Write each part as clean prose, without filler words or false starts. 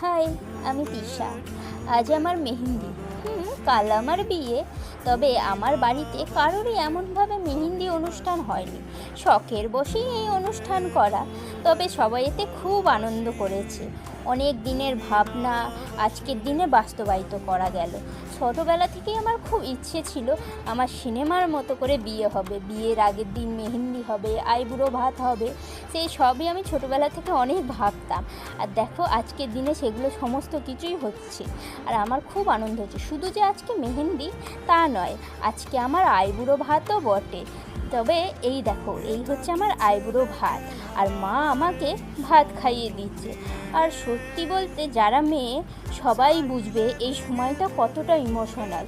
High, আমি তিশা। আজ আমার মেহেন্দি। কাল আমার বিয়ে। তবে আমার বাড়িতে কারোরই এমনভাবে মেহেন্দি অনুষ্ঠান হয়নি, শখের বশেই এই অনুষ্ঠান করা। তবে সবাই এতে খুব আনন্দ করেছে। অনেক দিনের ভাবনা আজকের দিনে বাস্তবায়িত করা গেল। ছোটোবেলা থেকেই আমার খুব ইচ্ছে ছিল আমার সিনেমার মতো করে বিয়ে হবে, বিয়ের আগের দিন মেহেন্দি হবে, আইবুড়ো ভাত হবে। সেই সবই আমি ছোটোবেলা থেকে অনেক ভাবতাম। আর দেখো আজকের দিনে সেগুলো সমস্ত কিছুই হচ্ছে। আর আমার খুব আনন্দ হচ্ছে। শুধু যে আজকে মেহেন্দি তা নয়, আজকে আমার আইবুড়ো ভাতও বটে। তবে এই দেখো, এই হচ্ছে আমার আইবুড়ো ভাত, আর মা আমাকে ভাত খাইয়ে দিচ্ছে। আর সত্যি বলতে যারা মেয়ে সবাই বুঝবে এই সময়টা কতটা ইমোশনাল।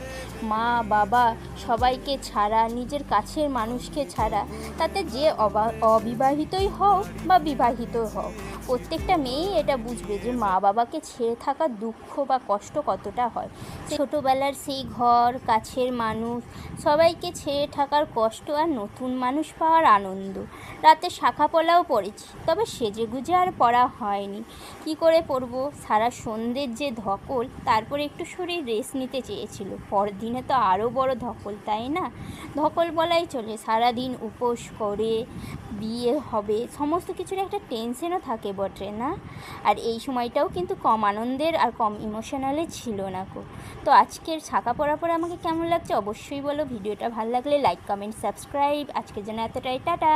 মা বাবা সবাইকে ছাড়া, নিজের কাছের মানুষকে ছাড়া, তাতে যে অবিবাহিতই হোক বা বিবাহিত হোক, প্রত্যেকটা মেয়েই এটা বুঝবে যে মা বাবাকে ছেড়ে থাকার দুঃখ বা কষ্ট কতটা হয়। ছোটোবেলার সেই ঘর, কাছের মানুষ সবাইকে ছেড়ে থাকার কষ্ট, আর নতুন মানুষ পাওয়ার আনন্দ। রাতে শাখা পলাও পড়েছি, তবে সেজেগুজে আর পড়া হয়নি। কি করে পরবো? সারা সন্ধ্যের যে ধকল, তারপরে একটু শরীর রেস্ট নিতে চেয়েছিল। পরের দিনে তো আরও বড় ধকল, তাই না? ধকল বলাই চলে। সারাদিন উপোস করে বিয়ে হবে, সমস্ত কিছুর একটা টেনশনও থাকে বটে না? আর এই সময়টাও কিন্তু কম আনন্দের আর কম ইমোশনালে ছিল না গো। তো আজকের শাখা পড়ার পরে আমাকে কেমন লাগছে অবশ্যই বলো। ভিডিওটা ভালো লাগলে লাইক, কমেন্ট, সাবস্ক্রাইব। আজকের জন্য এতটাই, টাটা।